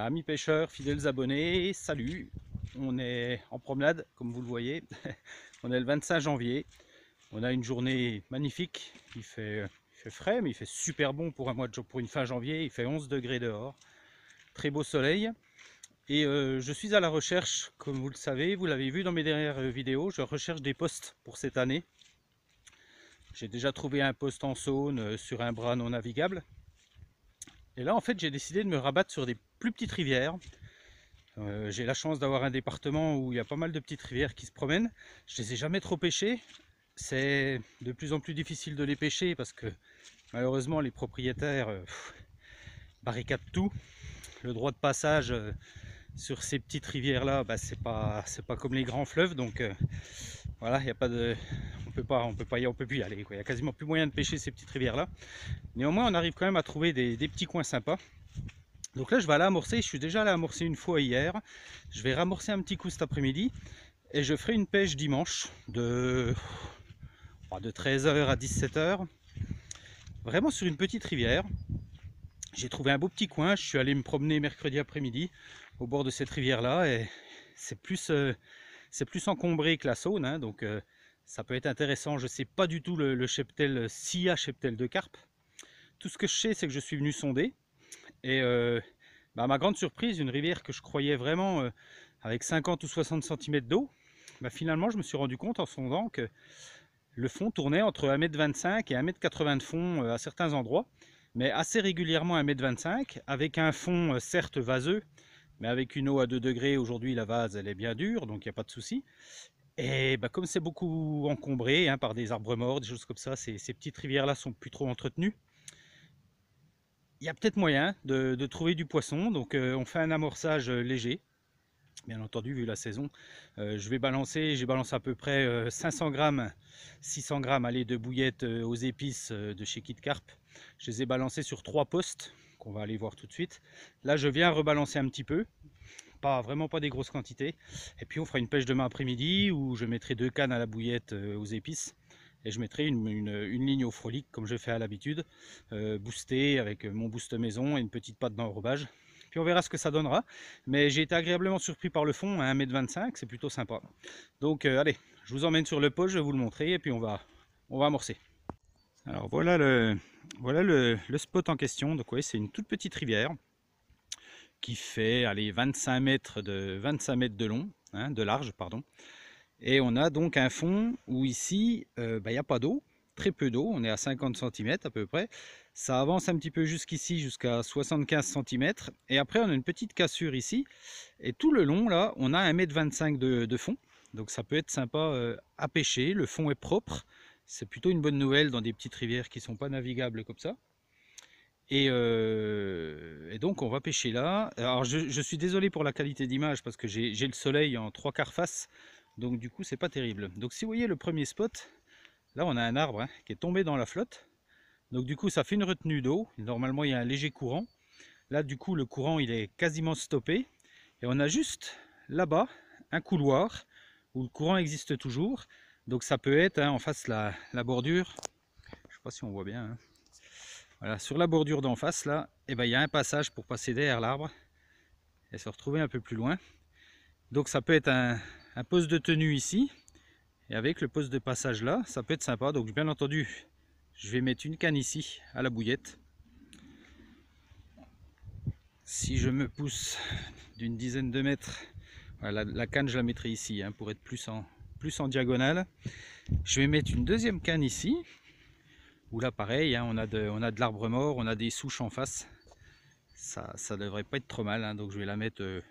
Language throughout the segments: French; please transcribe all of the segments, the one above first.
Amis pêcheurs, fidèles abonnés, salut! On est en promenade, comme vous le voyez. On est le 25 janvier. On a une journée magnifique. Il fait frais, mais il fait super bon pour pour une fin janvier. Il fait 11 degrés dehors. Très beau soleil. Et je suis à la recherche, comme vous le savez, vous l'avez vu dans mes dernières vidéos, je recherche des postes pour cette année. J'ai déjà trouvé un poste en saune sur un bras non navigable. Et là, en fait, j'ai décidé de me rabattre sur des plus petites rivières. J'ai la chance d'avoir un département où il y a pas mal de petites rivières qui se promènent. Je les ai jamais trop pêchées. C'est de plus en plus difficile de les pêcher parce que malheureusement les propriétaires barricadent tout. Le droit de passage sur ces petites rivières là, c'est pas comme les grands fleuves, donc voilà, il y a pas de, on peut plus y aller, quoi. Il y a quasiment plus moyen de pêcher ces petites rivières là. Néanmoins, on arrive quand même à trouver des petits coins sympas. Donc là, je vais aller amorcer. Je suis déjà allé amorcer une fois hier. Je vais ramorcer un petit coup cet après-midi et je ferai une pêche dimanche de 13h à 17h, vraiment sur une petite rivière. J'ai trouvé un beau petit coin. Je suis allé me promener mercredi après-midi au bord de cette rivière là et c'est plus encombré que la Saône, hein, donc ça peut être intéressant. Je sais pas du tout le cheptel, s'il y a cheptel de carpe. Tout ce que je sais, c'est que je suis venu sonder et à ma grande surprise, une rivière que je croyais vraiment avec 50 ou 60 cm d'eau, finalement je me suis rendu compte en sondant que le fond tournait entre 1,25 m et 1,80 m de fond à certains endroits, mais assez régulièrement 1,25 m, avec un fond certes vaseux, mais avec une eau à 2 degrés. Aujourd'hui la vase elle est bien dure, donc il n'y a pas de souci. Et comme c'est beaucoup encombré par des arbres morts, des choses comme ça, ces petites rivières là sont plus trop entretenues. Il y a peut-être moyen de trouver du poisson, donc on fait un amorçage léger. Bien entendu, vu la saison, j'ai balancé à peu près 500 grammes, 600 grammes de bouillettes aux épices de chez Kit Carp. Je les ai balancés sur 3 postes, qu'on va aller voir tout de suite. Là, je viens rebalancer un petit peu, vraiment pas des grosses quantités. Et puis on fera une pêche demain après-midi où je mettrai 2 cannes à la bouillette aux épices. Et je mettrai une ligne au frolic comme je fais à l'habitude, boostée avec mon boost maison et une petite patte d'enrobage. Puis on verra ce que ça donnera. Mais j'ai été agréablement surpris par le fond, à 1,25 m, c'est plutôt sympa. Donc allez, je vous emmène sur le poste, je vais vous le montrer et puis on va amorcer. Alors voilà le spot en question. Donc oui, c'est une toute petite rivière qui fait 25 mètres de long, hein, de large, pardon. Et on a donc un fond où ici, il n'y a pas d'eau, très peu d'eau, on est à 50 cm à peu près. Ça avance un petit peu jusqu'ici, jusqu'à 75 cm. Et après, on a une petite cassure ici. Et tout le long, là, on a 1,25 m de fond. Donc ça peut être sympa à pêcher. Le fond est propre. C'est plutôt une bonne nouvelle dans des petites rivières qui ne sont pas navigables comme ça. Et donc on va pêcher là. Alors je suis désolé pour la qualité d'image parce que j'ai le soleil en 3/4 face. Donc du coup c'est pas terrible. Donc si vous voyez le premier spot, là on a un arbre qui est tombé dans la flotte. Donc du coup ça fait une retenue d'eau. Normalement il y a un léger courant. Là du coup le courant il est quasiment stoppé. Et on a juste là-bas un couloir où le courant existe toujours. Donc ça peut être en face la bordure. Je sais pas si on voit bien. Hein. Voilà, sur la bordure d'en face là, il y a un passage pour passer derrière l'arbre et se retrouver un peu plus loin. Donc ça peut être un poste de tenue ici, et avec le poste de passage là, ça peut être sympa. Donc bien entendu, je vais mettre une canne ici à la bouillette. Si je me pousse d'une dizaine de mètres, voilà, la canne je la mettrai ici pour être plus en diagonale. Je vais mettre une deuxième canne ici, où là pareil, on a de l'arbre mort, on a des souches en face. Ça devrait pas être trop mal, donc je vais la mettre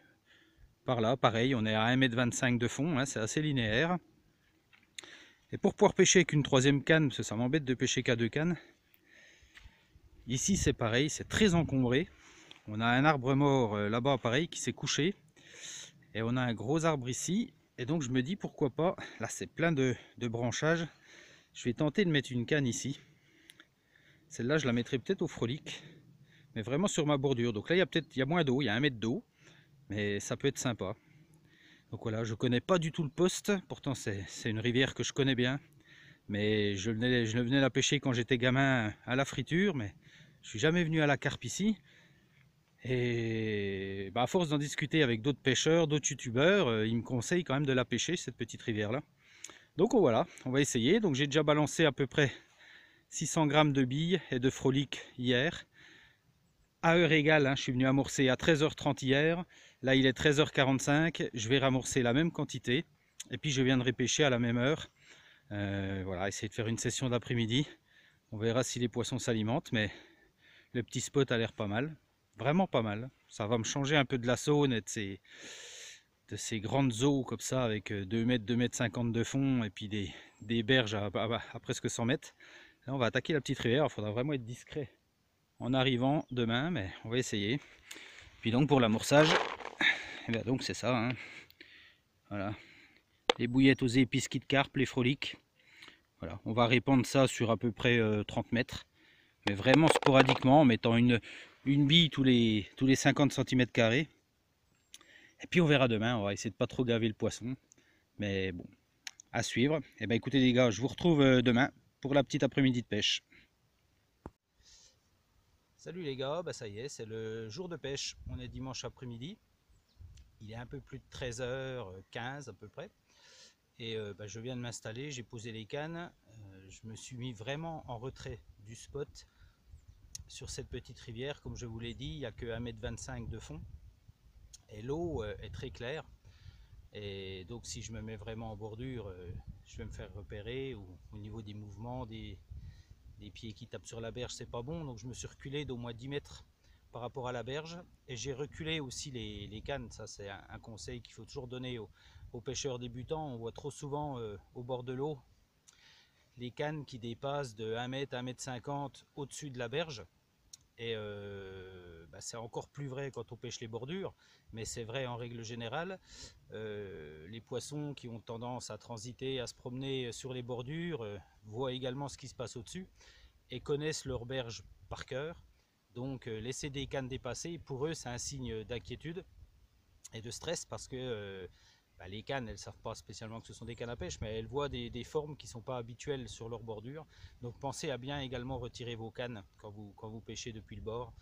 par là, pareil, on est à 1,25 m de fond, c'est assez linéaire. Et pour pouvoir pêcher avec une troisième canne, parce que ça m'embête de pêcher qu'à 2 cannes, ici c'est pareil, c'est très encombré. On a un arbre mort là-bas, pareil, qui s'est couché, et on a un gros arbre ici, et donc je me dis pourquoi pas, là c'est plein de branchages, je vais tenter de mettre une canne ici. Celle-là je la mettrai peut-être au frolic, mais vraiment sur ma bordure. Donc là il y a moins d'eau, il y a 1 mètre d'eau, mais ça peut être sympa. Donc voilà, je connais pas du tout le poste, pourtant c'est une rivière que je connais bien, mais je venais la pêcher quand j'étais gamin à la friture, mais je suis jamais venu à la carpe ici. Et à force d'en discuter avec d'autres pêcheurs, d'autres youtubeurs, ils me conseillent quand même de la pêcher, cette petite rivière là. Donc voilà, on va essayer. Donc j'ai déjà balancé à peu près 600 grammes de billes et de frolic hier. À heure égale, je suis venu amorcer à 13h30 hier. Là il est 13h45, je vais ramorcer la même quantité. Et puis je viendrai pêcher à la même heure. Voilà, essayer de faire une session d'après-midi. On verra si les poissons s'alimentent, mais le petit spot a l'air pas mal. Vraiment pas mal. Ça va me changer un peu de la saune et de ces grandes eaux comme ça avec 2 mètres, 2 mètres 50 de fond et puis des berges à presque 100 mètres. Là, on va attaquer la petite rivière. Il faudra vraiment être discret en arrivant demain, mais on va essayer. Puis donc pour l'amorçage, donc c'est ça. Voilà. Les bouillettes aux épices Kit Carp, les froliques. Voilà. On va répandre ça sur à peu près 30 mètres. Mais vraiment sporadiquement, en mettant une bille tous les 50 cm². Et puis on verra demain, on va essayer de pas trop gaver le poisson. Mais bon, à suivre. Et ben écoutez les gars, je vous retrouve demain pour la petite après-midi de pêche. Salut les gars, ça y est, c'est le jour de pêche. On est dimanche après-midi. Il est un peu plus de 13h15 à peu près. Et je viens de m'installer, j'ai posé les cannes. Je me suis mis vraiment en retrait du spot sur cette petite rivière. Comme je vous l'ai dit, il n'y a que 1,25 m de fond. Et l'eau est très claire. Et donc si je me mets vraiment en bordure, je vais me faire repérer. Ou au niveau des mouvements, des pieds qui tapent sur la berge, c'est pas bon. Donc je me suis reculé d'au moins 10 mètres par rapport à la berge. Et j'ai reculé aussi les cannes. Ça c'est un conseil qu'il faut toujours donner aux pêcheurs débutants. On voit trop souvent au bord de l'eau les cannes qui dépassent de 1 mètre, 1,50 m au-dessus de la berge. Et c'est encore plus vrai quand on pêche les bordures, mais c'est vrai en règle générale. Les poissons qui ont tendance à transiter, à se promener sur les bordures, voient également ce qui se passe au-dessus et connaissent leur berge par cœur. Donc laisser des cannes dépasser, pour eux c'est un signe d'inquiétude et de stress parce que les cannes, elles ne savent pas spécialement que ce sont des cannes à pêche, mais elles voient des formes qui ne sont pas habituelles sur leur bordure. Donc pensez à bien également retirer vos cannes quand vous pêchez depuis le bord.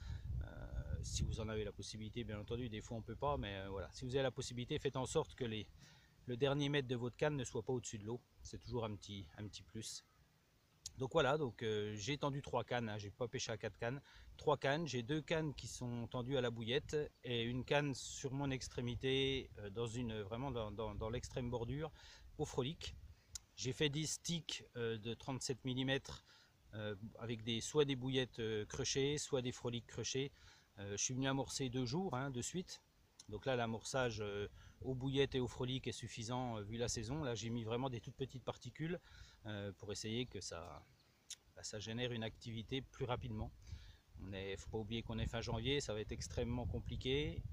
Si vous en avez la possibilité, bien entendu, des fois on ne peut pas, mais voilà. Si vous avez la possibilité, faites en sorte que le dernier mètre de votre canne ne soit pas au-dessus de l'eau. C'est toujours un petit plus. Donc voilà, j'ai tendu 3 cannes, j'ai pas pêché à 4 cannes, 3 cannes, j'ai 2 cannes qui sont tendues à la bouillette et une canne sur mon extrémité, vraiment dans l'extrême bordure, au frolic. J'ai fait des sticks de 37 mm avec soit des bouillettes crochées, soit des frolics crochés. Je suis venu amorcer 2 jours de suite. Donc là l'amorçage aux bouillettes et aux frolics est suffisant vu la saison. Là j'ai mis vraiment des toutes petites particules pour essayer que ça génère une activité plus rapidement. Il ne faut pas oublier qu'on est fin janvier, ça va être extrêmement compliqué,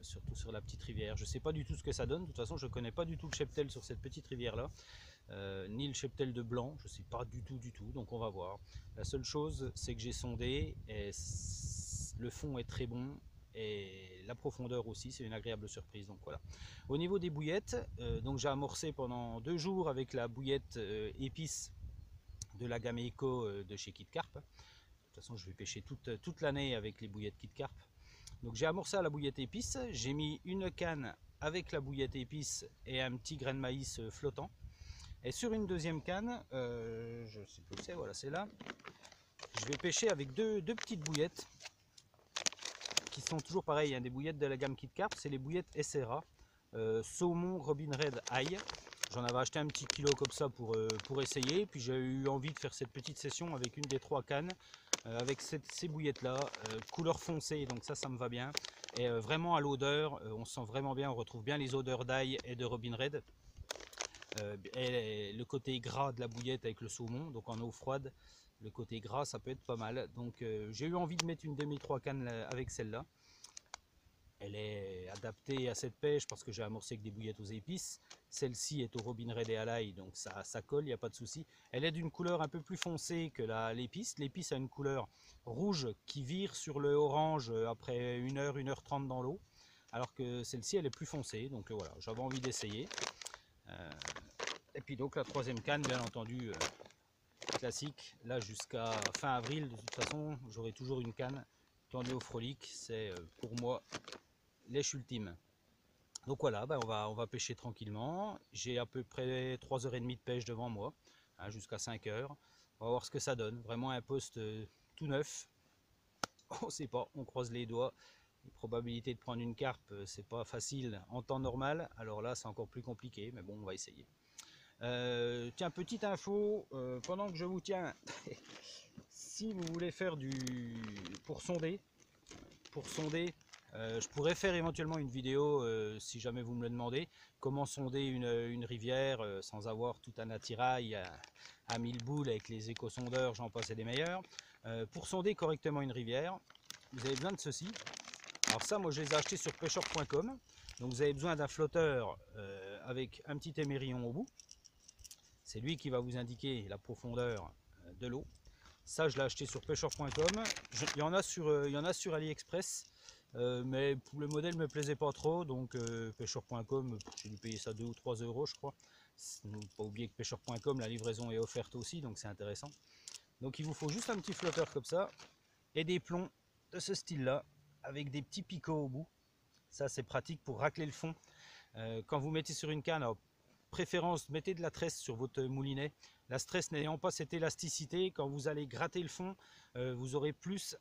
surtout sur la petite rivière. Je ne sais pas du tout ce que ça donne, de toute façon je ne connais pas du tout le cheptel sur cette petite rivière là, ni le cheptel de blanc, je ne sais pas du tout, donc on va voir. La seule chose c'est que j'ai sondé, et le fond est très bon, et la profondeur aussi, c'est une agréable surprise. Donc voilà. Au niveau des bouillettes, donc j'ai amorcé pendant 2 jours avec la bouillette épice de la gamme Eco de chez Kit Carp. De toute façon, je vais pêcher toute l'année avec les bouillettes Kit Carp. Donc j'ai amorcé à la bouillette épice, j'ai mis une canne avec la bouillette épice et un petit grain de maïs flottant. Et sur une deuxième canne, je sais plus où c'est, voilà, c'est là. Je vais pêcher avec deux petites bouillettes qui sont toujours pareilles, des bouillettes de la gamme Kit Carp, c'est les bouillettes SRA, saumon Robin Red Eye. J'en avais acheté un petit kilo comme ça pour essayer, puis j'ai eu envie de faire cette petite session avec une des 3 cannes, avec ces bouillettes là, couleur foncée, donc ça me va bien, et vraiment à l'odeur, on sent vraiment bien, on retrouve bien les odeurs d'ail et de Robin Red, et le côté gras de la bouillette avec le saumon, donc en eau froide, le côté gras ça peut être pas mal. Donc j'ai eu envie de mettre une de mes 3 cannes avec celle-là. Elle est adaptée à cette pêche parce que j'ai amorcé avec des bouillettes aux épices. Celle-ci est au Robin Red et à l'ail, donc ça colle, il n'y a pas de souci. Elle est d'une couleur un peu plus foncée que l'épice. L'épice a une couleur rouge qui vire sur le orange après 1h, 1h30 dans l'eau. Alors que celle-ci, elle est plus foncée. Donc voilà, j'avais envie d'essayer. Et puis donc la 3e canne, bien entendu, classique. Là jusqu'à fin avril, de toute façon, j'aurai toujours une canne plan de néofrolique, c'est pour moi lèche ultime. Donc voilà, ben on va pêcher tranquillement. J'ai à peu près 3h30 de pêche devant moi, hein, jusqu'à 5h. On va voir ce que ça donne. Vraiment un poste tout neuf. On ne sait pas, on croise les doigts. Les probabilités de prendre une carpe, c'est pas facile en temps normal. Alors là, c'est encore plus compliqué, mais bon, on va essayer. Tiens, petite info, pendant que je vous tiens, si vous voulez faire pour sonder, je pourrais faire éventuellement une vidéo, si jamais vous me le demandez, comment sonder une rivière sans avoir tout un attirail à 1000 boules avec les éco-sondeurs, j'en passe et des meilleurs. Pour sonder correctement une rivière, vous avez besoin de ceci. Alors ça, moi je les ai achetés sur pêcheur.com. Donc vous avez besoin d'un flotteur avec un petit émerillon au bout. C'est lui qui va vous indiquer la profondeur de l'eau. Ça, je l'ai acheté sur pêcheur.com. Il y en a sur AliExpress, mais le modèle ne me plaisait pas trop. Donc pêcheur.com, j'ai dû payer ça 2 ou 3 euros, je crois. Ne pas oublier que pêcheur.com, la livraison est offerte aussi, donc c'est intéressant. Donc il vous faut juste un petit flotteur comme ça et des plombs de ce style-là avec des petits picots au bout. Ça, c'est pratique pour racler le fond. Quand vous mettez sur une canne, alors, préférence, mettez de la tresse sur votre moulinet. La tresse n'ayant pas cette élasticité, quand vous allez gratter le fond, vous aurez plus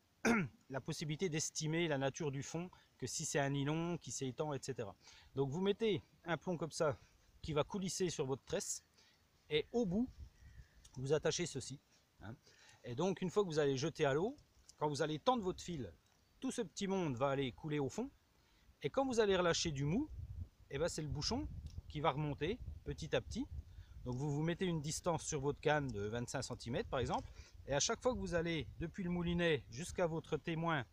la possibilité d'estimer la nature du fond que si c'est un nylon qui s'étend, etc. Donc vous mettez un plomb comme ça qui va coulisser sur votre tresse et au bout, vous attachez ceci. Hein. Et donc une fois que vous allez jeter à l'eau, quand vous allez tendre votre fil, tout ce petit monde va aller couler au fond. Et quand vous allez relâcher du mou, et ben c'est le bouchon qui va remonter petit à petit. Donc vous vous mettez une distance sur votre canne de 25 cm par exemple, et à chaque fois que vous allez depuis le moulinet jusqu'à votre témoin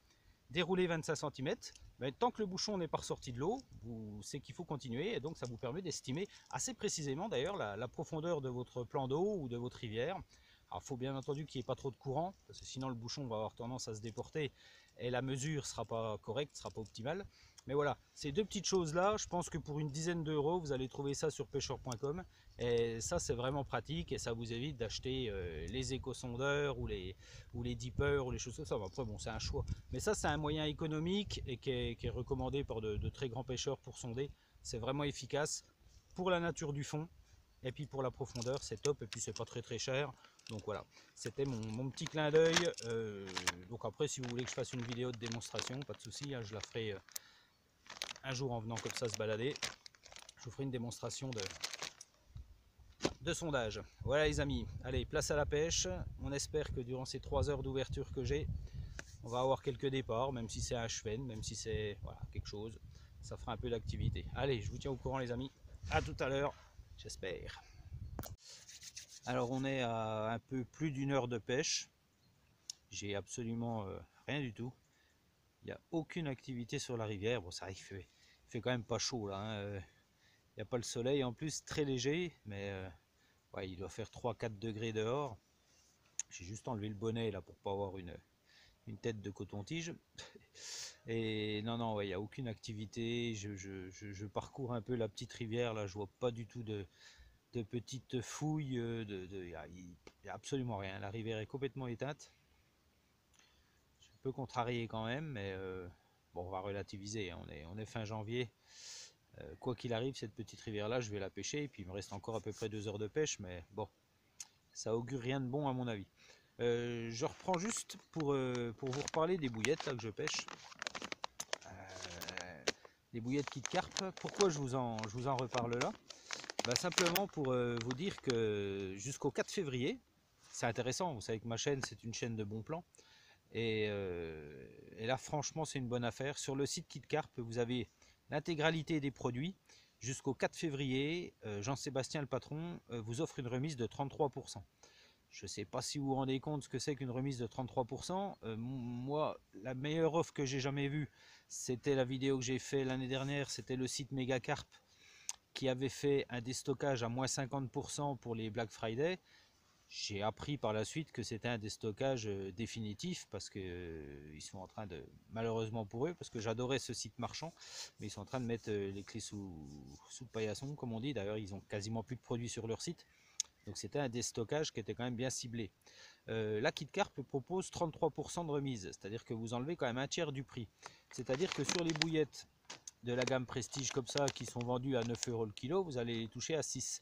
dérouler 25 cm, ben, tant que le bouchon n'est pas ressorti de l'eau, c'est qu'il faut continuer, et donc ça vous permet d'estimer assez précisément d'ailleurs la profondeur de votre plan d'eau ou de votre rivière. Alors il faut bien entendu qu'il n'y ait pas trop de courant, parce que sinon le bouchon va avoir tendance à se déporter et la mesure ne sera pas correcte, ne sera pas optimale. Mais voilà, ces deux petites choses-là, je pense que pour une dizaine d'euros, vous allez trouver ça sur pêcheur.com. Et ça, c'est vraiment pratique et ça vous évite d'acheter les éco-sondeurs ou les dippers ou les choses comme ça. Après, bon, c'est un choix. Mais ça, c'est un moyen économique et qui est recommandé par de très grands pêcheurs pour sonder. C'est vraiment efficace pour la nature du fond. Et puis pour la profondeur, c'est top. Et puis, c'est pas très très cher. Donc voilà, c'était mon petit clin d'œil. Donc après, si vous voulez que je fasse une vidéo de démonstration, pas de souci, hein, je la ferai un jour en venant comme ça se balader. Je vous ferai une démonstration de sondage. Voilà les amis, allez, place à la pêche. On espère que durant ces 3 heures d'ouverture que j'ai, on va avoir quelques départs, même si c'est un cheven, même si c'est voilà, quelque chose. Ça fera un peu d'activité. Allez, je vous tiens au courant les amis. À tout à l'heure, j'espère. Alors on est à un peu plus d'une heure de pêche. J'ai absolument rien du tout. Il n'y a aucune activité sur la rivière. Bon, ça il fait quand même pas chaud là. Hein. Il n'y a pas le soleil, en plus très léger, mais ouais, il doit faire 3-4 degrés dehors. J'ai juste enlevé le bonnet là pour pas avoir une tête de coton-tige. Et non, ouais, il n'y a aucune activité. Je parcours un peu la petite rivière là, je vois pas du tout de petites fouilles. Il n'y a absolument rien. La rivière est complètement éteinte. Je suis un peu contrarié quand même, mais bon, on va relativiser. Hein. On est fin janvier. Quoi qu'il arrive, cette petite rivière là, je vais la pêcher. Et puis il me reste encore à peu près 2 heures de pêche, mais bon, ça augure rien de bon à mon avis. Je reprends juste pour vous reparler des bouillettes là, que je pêche. Des bouillettes Kit Carp. Pourquoi je vous en reparle là? Bah, simplement pour vous dire que jusqu'au 4 février, c'est intéressant, vous savez que ma chaîne c'est une chaîne de bons plans. Et là franchement c'est une bonne affaire. Sur le site Kit Carp, vous avez l'intégralité des produits. Jusqu'au 4 février, Jean-Sébastien le patron vous offre une remise de 33%. Je ne sais pas si vous vous rendez compte ce que c'est qu'une remise de 33%. Moi, la meilleure offre que j'ai jamais vue, c'était la vidéo que j'ai fait l'année dernière, c'était le site Megacarp qui avait fait un déstockage à moins 50% pour les Black Friday. J'ai appris par la suite que c'était un déstockage définitif parce que ils sont en train de, malheureusement pour eux, parce que j'adorais ce site marchand, mais ils sont en train de mettre les clés sous le paillasson, comme on dit. D'ailleurs, ils ont quasiment plus de produits sur leur site. Donc c'était un déstockage qui était quand même bien ciblé. La KitCarp propose 33% de remise, c'est-à-dire que vous enlevez quand même un tiers du prix. C'est-à-dire que sur les bouillettes de la gamme Prestige comme ça, qui sont vendues à 9 € le kilo, vous allez les toucher à 6.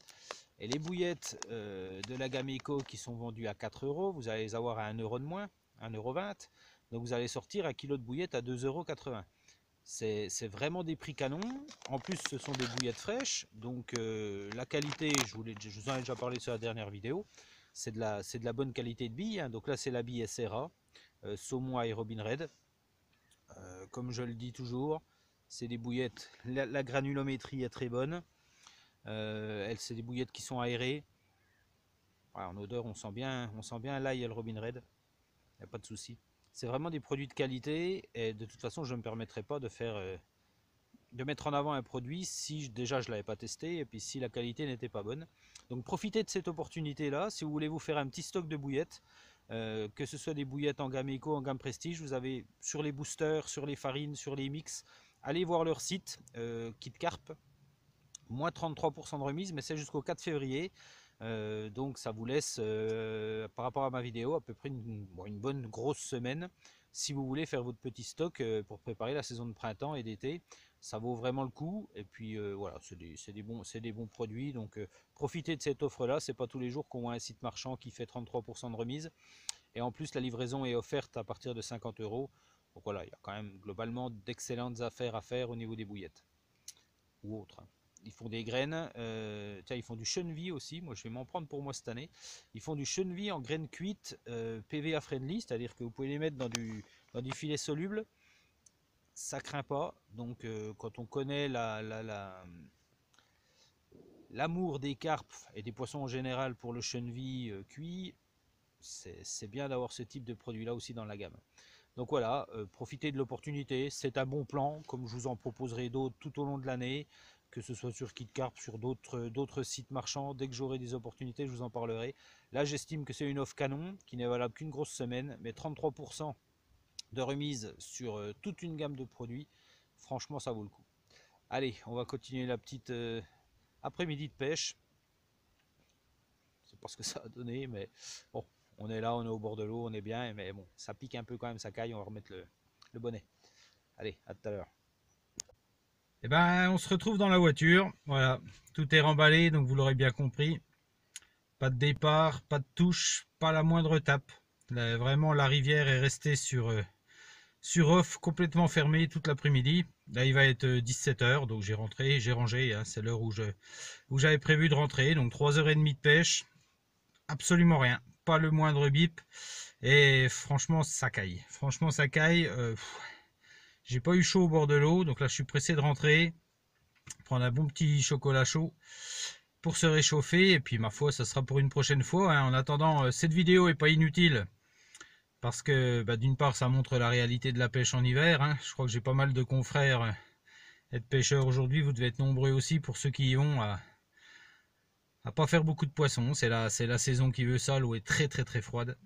Et les bouillettes de la gamme Eco qui sont vendues à 4 €, vous allez les avoir à 1 € de moins, 1,20 €. Donc vous allez sortir un kilo de bouillettes à 2,80 €. C'est vraiment des prix canons. En plus, ce sont des bouillettes fraîches. Donc la qualité, je vous en ai déjà parlé sur la dernière vidéo, c'est de la bonne qualité de bille. Hein. Donc là, c'est la bille SRA, Saumon et Robin Red. Comme je le dis toujours, c'est des bouillettes, la granulométrie est très bonne. C'est des bouillettes qui sont aérées. Voilà, en odeur, on sent bien l'ail et le Robin Red. Il n'y a pas de souci. C'est vraiment des produits de qualité et de toute façon, je ne me permettrai pas de mettre en avant un produit si déjà je ne l'avais pas testé et puis si la qualité n'était pas bonne. Donc profitez de cette opportunité-là. Si vous voulez vous faire un petit stock de bouillettes, que ce soit des bouillettes en gamme Eco, en gamme Prestige, vous avez sur les boosters, sur les farines, sur les mix, allez voir leur site, KitCarp, moins 33% de remise, mais c'est jusqu'au 4 février. Donc ça vous laisse, par rapport à ma vidéo, à peu près une bonne grosse semaine. Si vous voulez faire votre petit stock pour préparer la saison de printemps et d'été, ça vaut vraiment le coup. Et puis voilà, c'est des bons produits. Donc profitez de cette offre-là. C'est pas tous les jours qu'on voit un site marchand qui fait 33% de remise. Et en plus, la livraison est offerte à partir de 50 €. Donc voilà, il y a quand même globalement d'excellentes affaires à faire au niveau des bouillettes. Ou autres. Ils font des graines, tiens, ils font du cheneville aussi, moi je vais m'en prendre pour moi cette année. Ils font du cheneville en graines cuites PVA friendly, c'est-à-dire que vous pouvez les mettre dans du filet soluble, ça craint pas. Donc quand on connaît l'amour des carpes et des poissons en général pour le cheneville cuit, c'est bien d'avoir ce type de produit là aussi dans la gamme. Donc voilà, profitez de l'opportunité, c'est un bon plan, comme je vous en proposerai d'autres tout au long de l'année, que ce soit sur KitCarp, sur d'autres sites marchands. Dès que j'aurai des opportunités, je vous en parlerai. Là, j'estime que c'est une offre canon, qui n'est valable qu'une grosse semaine, mais 33% de remise sur toute une gamme de produits, franchement, ça vaut le coup. Allez, on va continuer la petite après-midi de pêche. C'est pas ce que ça a donné, mais bon. On est là, on est au bord de l'eau, on est bien, mais bon, ça pique un peu quand même, ça caille, on va remettre le bonnet. Allez, à tout à l'heure. Eh ben, on se retrouve dans la voiture, voilà, tout est remballé, donc vous l'aurez bien compris. Pas de départ, pas de touche, pas la moindre tape. Là, vraiment, la rivière est restée sur off, complètement fermée toute l'après-midi. Là, il va être 17 h, donc j'ai rangé, hein, c'est l'heure où j'avais prévu de rentrer, donc 3h30 de pêche, absolument rien. Pas le moindre bip et franchement ça caille, j'ai pas eu chaud au bord de l'eau, donc là je suis pressé de rentrer, prendre un bon petit chocolat chaud pour se réchauffer et puis ma foi ça sera pour une prochaine fois, hein. En attendant, cette vidéo est pas inutile parce que d'une part ça montre la réalité de la pêche en hiver, hein. Je crois que j'ai pas mal de confrères être pêcheurs aujourd'hui, vous devez être nombreux aussi pour ceux qui y vont à pas faire beaucoup de poissons, c'est la saison qui veut ça, l'eau est très froide.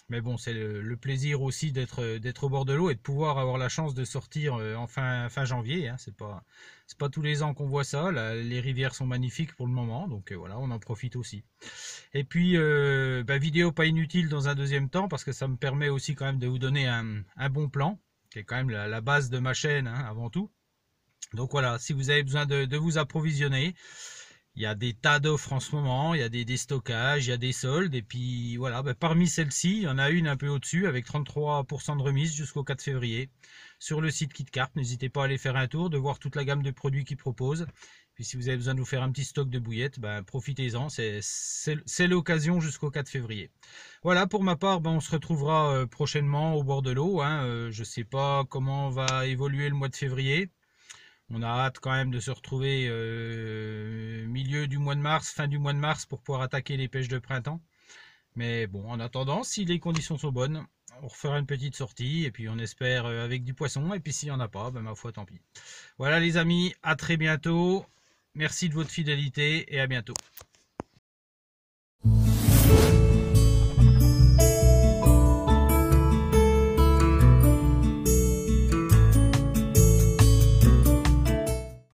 Mais bon, c'est le plaisir aussi d'être au bord de l'eau et de pouvoir avoir la chance de sortir en fin janvier, hein. C'est pas tous les ans qu'on voit ça, les rivières sont magnifiques pour le moment, donc voilà, on en profite aussi. Et puis, vidéo pas inutile dans un deuxième temps, parce que ça me permet aussi quand même de vous donner un bon plan, qui est quand même la base de ma chaîne, hein, avant tout. Donc voilà, si vous avez besoin de vous approvisionner, il y a des tas d'offres en ce moment, il y a des stockages, il y a des soldes, et puis voilà, parmi celles-ci, il y en a une un peu au-dessus avec 33% de remise jusqu'au 4 février sur le site KitCarp. N'hésitez pas à aller faire un tour, de voir toute la gamme de produits qu'ils proposent. Puis si vous avez besoin de vous faire un petit stock de bouillettes, profitez-en, c'est l'occasion jusqu'au 4 février. Voilà, pour ma part, on se retrouvera prochainement au bord de l'eau, hein. Je ne sais pas comment va évoluer le mois de février. On a hâte quand même de se retrouver milieu du mois de mars, fin du mois de mars pour pouvoir attaquer les pêches de printemps. Mais bon, en attendant, si les conditions sont bonnes, on refera une petite sortie et puis on espère avec du poisson. Et puis s'il n'y en a pas, ma foi, tant pis. Voilà les amis, à très bientôt. Merci de votre fidélité et à bientôt.